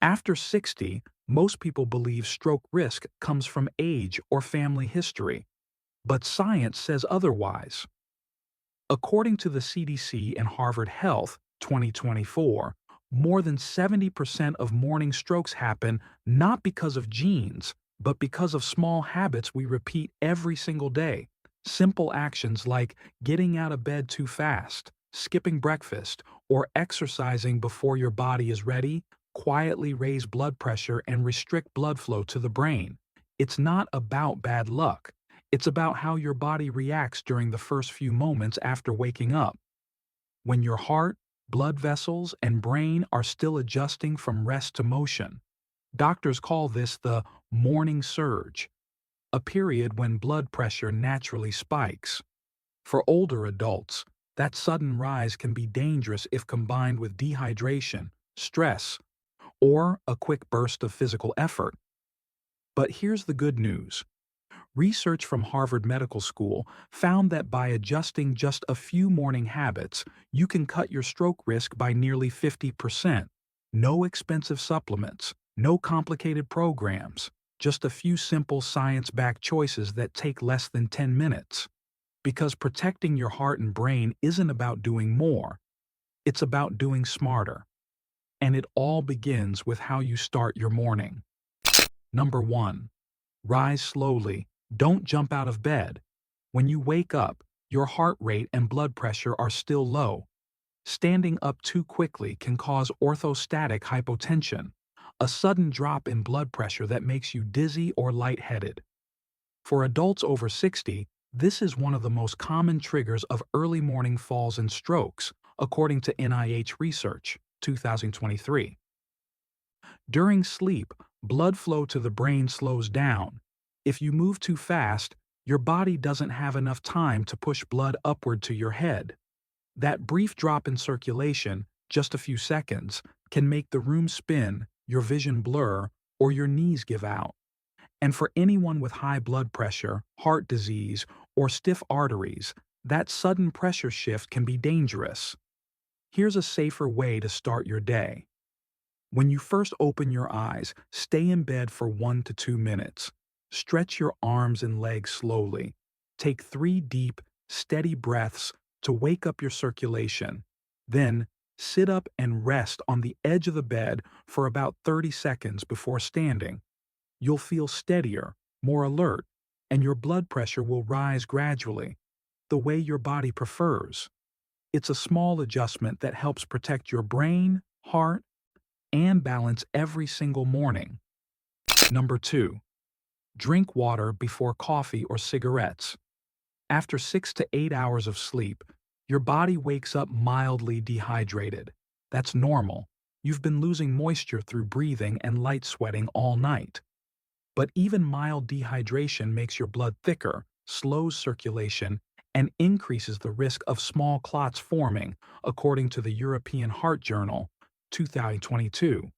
After 60, most people believe stroke risk comes from age or family history, but science says otherwise. According to the CDC and Harvard Health 2024, more than 70% of morning strokes happen not because of genes, but because of small habits we repeat every single day. Simple actions like getting out of bed too fast, skipping breakfast, or exercising before your body is ready quietly raise blood pressure and restrict blood flow to the brain. It's not about bad luck. It's about how your body reacts during the first few moments after waking up. When your heart, blood vessels, and brain are still adjusting from rest to motion. Doctors call this the morning surge, a period when blood pressure naturally spikes. For older adults, that sudden rise can be dangerous if combined with dehydration, stress, or a quick burst of physical effort. But here's the good news. Research from Harvard Medical School found that by adjusting just a few morning habits, you can cut your stroke risk by nearly 50%. No expensive supplements, no complicated programs, just a few simple science-backed choices that take less than 10 minutes. Because protecting your heart and brain isn't about doing more, it's about doing smarter. And it all begins with how you start your morning. Number 1. Rise slowly. Don't jump out of bed. When you wake up, your heart rate and blood pressure are still low. Standing up too quickly can cause orthostatic hypotension, a sudden drop in blood pressure that makes you dizzy or lightheaded. For adults over 60, this is one of the most common triggers of early morning falls and strokes, according to NIH research, 2023. During sleep, blood flow to the brain slows down. If you move too fast, your body doesn't have enough time to push blood upward to your head. That brief drop in circulation, just a few seconds, can make the room spin, your vision blur, or your knees give out. And for anyone with high blood pressure, heart disease, or stiff arteries, that sudden pressure shift can be dangerous. Here's a safer way to start your day. When you first open your eyes, stay in bed for 1 to 2 minutes. Stretch your arms and legs slowly. Take 3 deep, steady breaths to wake up your circulation. Then, sit up and rest on the edge of the bed for about 30 seconds before standing. You'll feel steadier, more alert, and your blood pressure will rise gradually, the way your body prefers. It's a small adjustment that helps protect your brain, heart, and balance every single morning. Number 2. Drink water before coffee or cigarettes. After 6 to 8 hours of sleep, your body wakes up mildly dehydrated. That's normal. You've been losing moisture through breathing and light sweating all night. But even mild dehydration makes your blood thicker, slows circulation, and increases the risk of small clots forming, according to the European Heart Journal, 2022.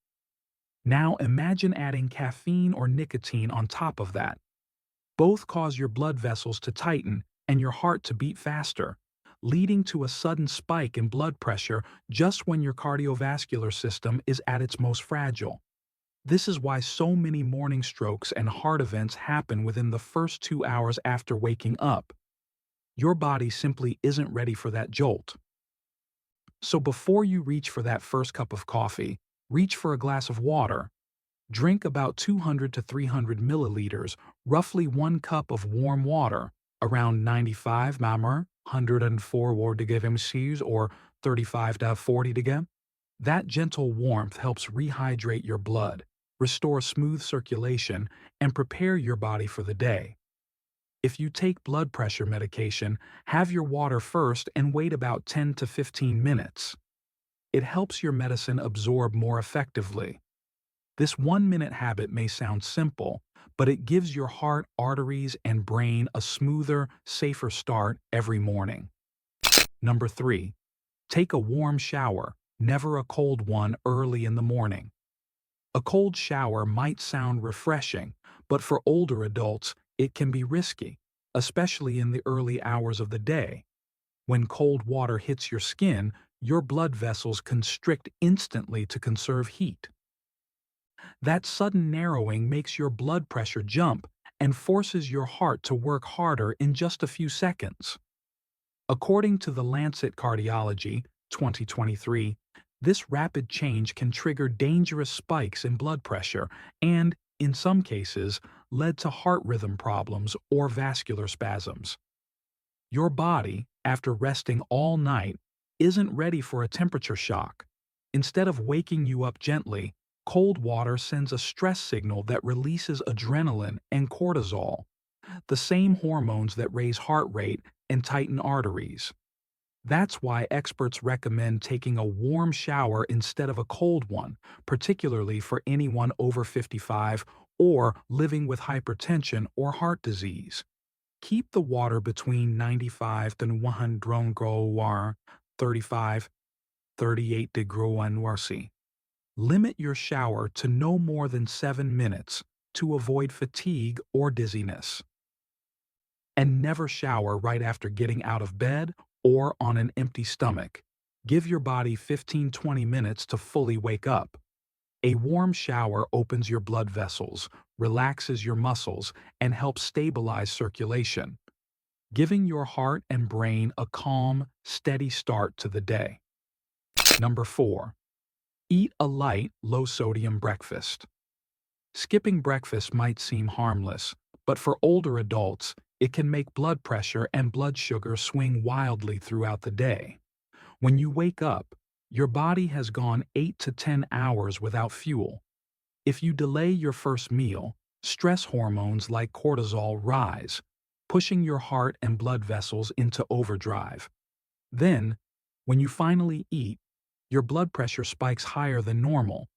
Now imagine adding caffeine or nicotine on top of that. Both cause your blood vessels to tighten and your heart to beat faster, leading to a sudden spike in blood pressure just when your cardiovascular system is at its most fragile. This is why so many morning strokes and heart events happen within the first 2 hours after waking up. Your body simply isn't ready for that jolt. So before you reach for that first cup of coffee, reach for a glass of water. Drink about 200 to 300 milliliters, roughly 1 cup of warm water, around 95 mmHg, 104 mCs or 35 to 40 deg. That gentle warmth helps rehydrate your blood, restore smooth circulation, and prepare your body for the day. If you take blood pressure medication, have your water first and wait about 10 to 15 minutes. It helps your medicine absorb more effectively. This 1-minute habit may sound simple, but it gives your heart, arteries, and brain a smoother, safer start every morning. Number 3. Take a warm shower, never a cold one early in the morning. A cold shower might sound refreshing, but for older adults, it can be risky, especially in the early hours of the day. When cold water hits your skin, your blood vessels constrict instantly to conserve heat. That sudden narrowing makes your blood pressure jump and forces your heart to work harder in just a few seconds. According to the Lancet Cardiology, 2023, this rapid change can trigger dangerous spikes in blood pressure and, in some cases, led to heart rhythm problems or vascular spasms. Your body, after resting all night, isn't ready for a temperature shock. Instead of waking you up gently, cold water sends a stress signal that releases adrenaline and cortisol, the same hormones that raise heart rate and tighten arteries. That's why experts recommend taking a warm shower instead of a cold one, particularly for anyone over 55 or living with hypertension or heart disease. Keep the water between 95 and 100 graus 35-38 degrees C. Limit your shower to no more than 7 minutes to avoid fatigue or dizziness. And never shower right after getting out of bed or on an empty stomach. Give your body 15-20 minutes to fully wake up. A warm shower opens your blood vessels, relaxes your muscles, and helps stabilize circulation, giving your heart and brain a calm, steady start to the day. Number 4. Eat a light, low-sodium breakfast. Skipping breakfast might seem harmless, but for older adults, it can make blood pressure and blood sugar swing wildly throughout the day. When you wake up, your body has gone 8 to 10 hours without fuel. If you delay your first meal, stress hormones like cortisol rise, pushing your heart and blood vessels into overdrive. Then, when you finally eat, your blood pressure spikes higher than normal,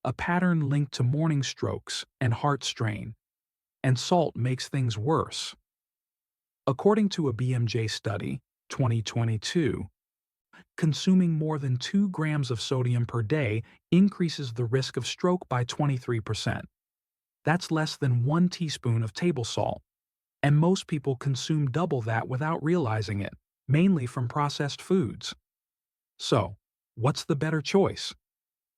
a pattern linked to morning strokes and heart strain, and salt makes things worse. According to a BMJ study, 2022, consuming more than 2 grams of sodium per day increases the risk of stroke by 23%. That's less than 1 teaspoon of table salt, and most people consume double that without realizing it, mainly from processed foods. So, what's the better choice?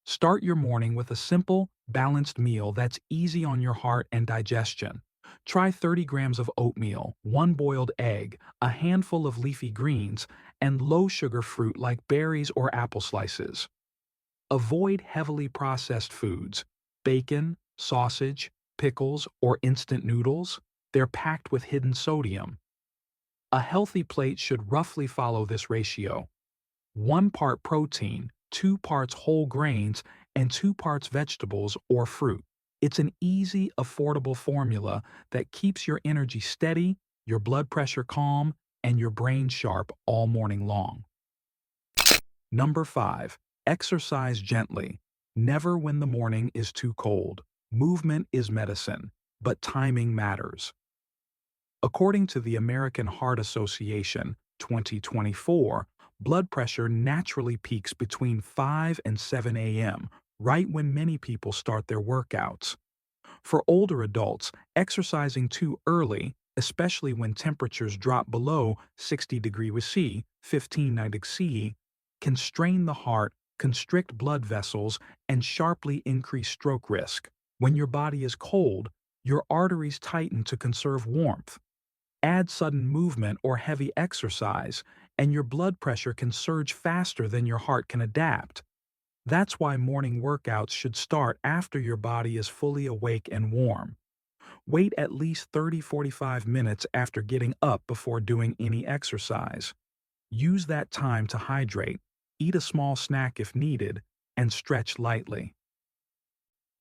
Start your morning with a simple, balanced meal that's easy on your heart and digestion. Try 30 grams of oatmeal, 1 boiled egg, a handful of leafy greens, and low-sugar fruit like berries or apple slices. Avoid heavily processed foods, bacon, sausage, pickles, or instant noodles. They're packed with hidden sodium. A healthy plate should roughly follow this ratio: 1 part protein, 2 parts whole grains, and 2 parts vegetables or fruit. It's an easy, affordable formula that keeps your energy steady, your blood pressure calm, and your brain sharp all morning long. Number 5. Exercise gently. Never when the morning is too cold. Movement is medicine, but timing matters. According to the American Heart Association, 2024, blood pressure naturally peaks between 5 and 7 a.m., right when many people start their workouts. For older adults, exercising too early, especially when temperatures drop below 60 degrees C, 15 C, can strain the heart, constrict blood vessels, and sharply increase stroke risk. When your body is cold, your arteries tighten to conserve warmth. Add sudden movement or heavy exercise, and your blood pressure can surge faster than your heart can adapt. That's why morning workouts should start after your body is fully awake and warm. Wait at least 30-45 minutes after getting up before doing any exercise. Use that time to hydrate, eat a small snack if needed, and stretch lightly.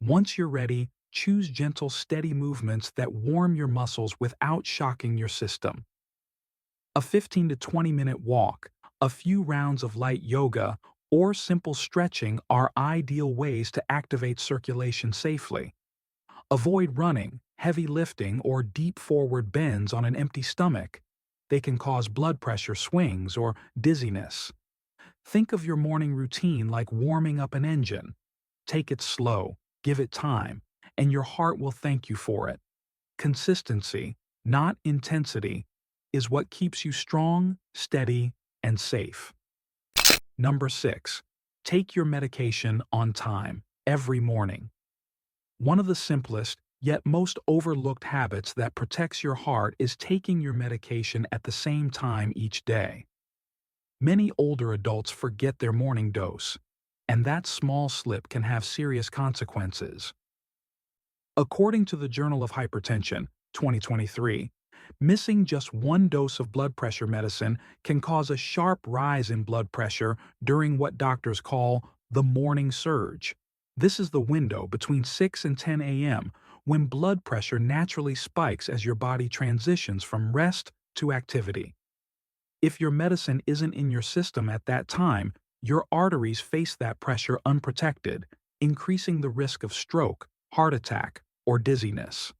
Once you're ready, choose gentle, steady movements that warm your muscles without shocking your system. A 15 to 20-minute walk, a few rounds of light yoga, or simple stretching are ideal ways to activate circulation safely. Avoid running, heavy lifting, or deep forward bends on an empty stomach. They can cause blood pressure swings or dizziness. Think of your morning routine like warming up an engine. Take it slow, give it time, and your heart will thank you for it. Consistency, not intensity, is what keeps you strong, steady, and safe. Number 6. Take your medication on time, every morning. One of the simplest, yet most overlooked habits that protects your heart is taking your medication at the same time each day. Many older adults forget their morning dose, and that small slip can have serious consequences. According to the Journal of Hypertension, 2023, missing just one dose of blood pressure medicine can cause a sharp rise in blood pressure during what doctors call the morning surge. This is the window between 6 and 10 a.m. when blood pressure naturally spikes as your body transitions from rest to activity. If your medicine isn't in your system at that time, your arteries face that pressure unprotected, increasing the risk of stroke, heart attack, or dizziness.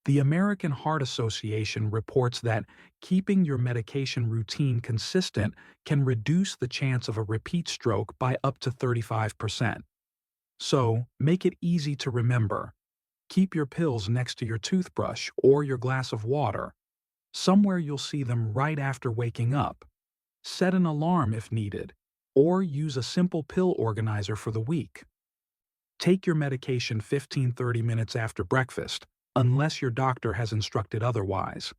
The American Heart Association reports that keeping your medication routine consistent can reduce the chance of a repeat stroke by up to 35%. So, make it easy to remember. Keep your pills next to your toothbrush or your glass of water, somewhere you'll see them right after waking up. Set an alarm if needed, or use a simple pill organizer for the week. Take your medication 15–30 minutes after breakfast, unless your doctor has instructed otherwise.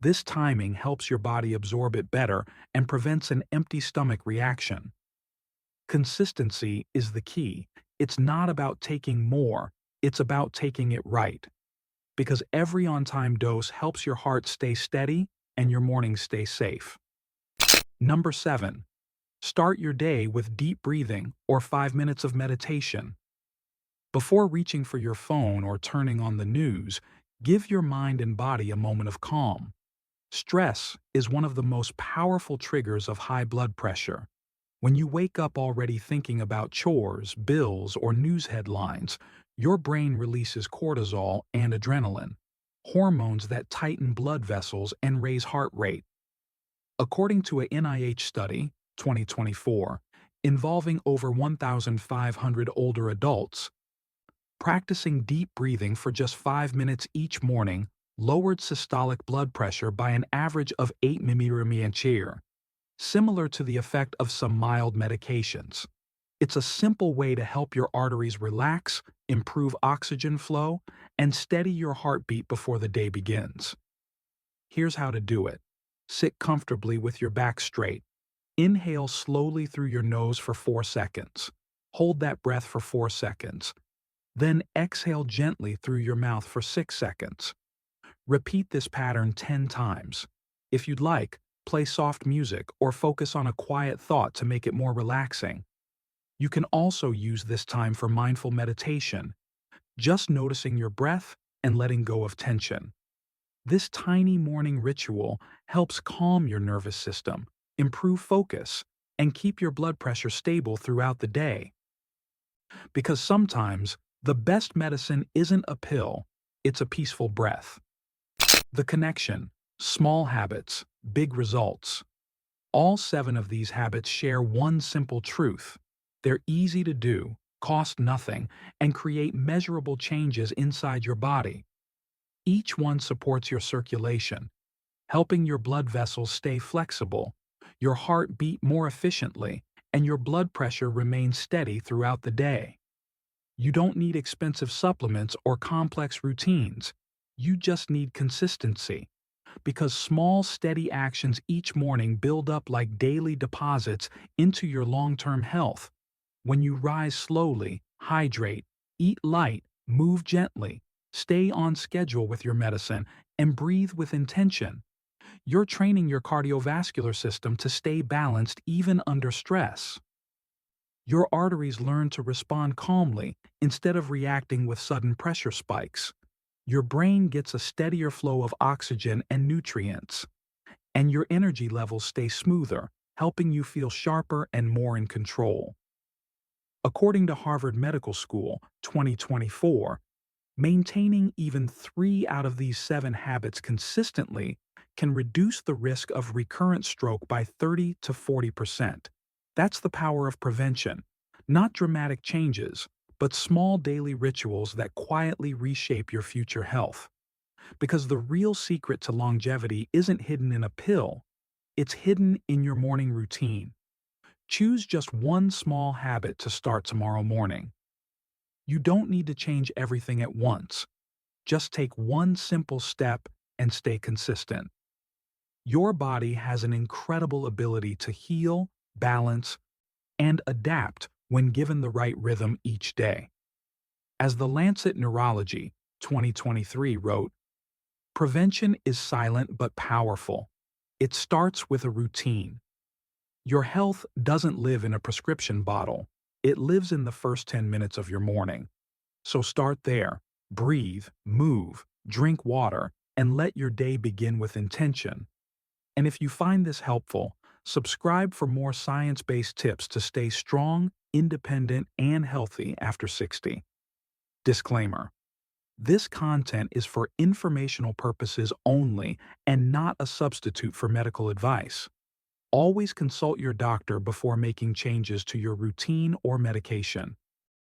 This timing helps your body absorb it better and prevents an empty stomach reaction. Consistency is the key. It's not about taking more, it's about taking it right. Because every on-time dose helps your heart stay steady and your mornings stay safe. Number 7. Start your day with deep breathing or 5 minutes of meditation. Before reaching for your phone or turning on the news, give your mind and body a moment of calm. Stress is one of the most powerful triggers of high blood pressure. When you wake up already thinking about chores, bills, or news headlines, your brain releases cortisol and adrenaline, hormones that tighten blood vessels and raise heart rate. According to a NIH study, 2024, involving over 1,500 older adults, practicing deep breathing for just 5 minutes each morning lowered systolic blood pressure by an average of 8 mmHg, similar to the effect of some mild medications. It's a simple way to help your arteries relax, improve oxygen flow, and steady your heartbeat before the day begins. Here's how to do it. Sit comfortably with your back straight. Inhale slowly through your nose for 4 seconds. Hold that breath for 4 seconds. Then exhale gently through your mouth for 6 seconds. Repeat this pattern 10 times. If you'd like, play soft music or focus on a quiet thought to make it more relaxing. You can also use this time for mindful meditation, just noticing your breath and letting go of tension. This tiny morning ritual helps calm your nervous system, improve focus, and keep your blood pressure stable throughout the day. Because sometimes, the best medicine isn't a pill, it's a peaceful breath. The connection: small habits, big results. All 7 of these habits share one simple truth. They're easy to do, cost nothing, and create measurable changes inside your body. Each one supports your circulation, helping your blood vessels stay flexible, your heart beat more efficiently, and your blood pressure remain steady throughout the day. You don't need expensive supplements or complex routines. You just need consistency. Because small, steady actions each morning build up like daily deposits into your long-term health. When you rise slowly, hydrate, eat light, move gently, stay on schedule with your medicine, and breathe with intention, you're training your cardiovascular system to stay balanced even under stress. Your arteries learn to respond calmly instead of reacting with sudden pressure spikes. Your brain gets a steadier flow of oxygen and nutrients, and your energy levels stay smoother, helping you feel sharper and more in control. According to Harvard Medical School, 2024, maintaining even 3 out of these 7 habits consistently can reduce the risk of recurrent stroke by 30 to 40%. That's the power of prevention, not dramatic changes, but small daily rituals that quietly reshape your future health. Because the real secret to longevity isn't hidden in a pill, it's hidden in your morning routine. Choose just one small habit to start tomorrow morning. You don't need to change everything at once. Just take one simple step and stay consistent. Your body has an incredible ability to heal, balance, and adapt when given the right rhythm each day. As the Lancet Neurology 2023 wrote, prevention is silent but powerful. It starts with a routine. Your health doesn't live in a prescription bottle. It lives in the first 10 minutes of your morning. So start there. Breathe, move, drink water, and let your day begin with intention. And if you find this helpful, subscribe for more science-based tips to stay strong, independent, and healthy after 60. Disclaimer: this content is for informational purposes only and not a substitute for medical advice. Always consult your doctor before making changes to your routine or medication.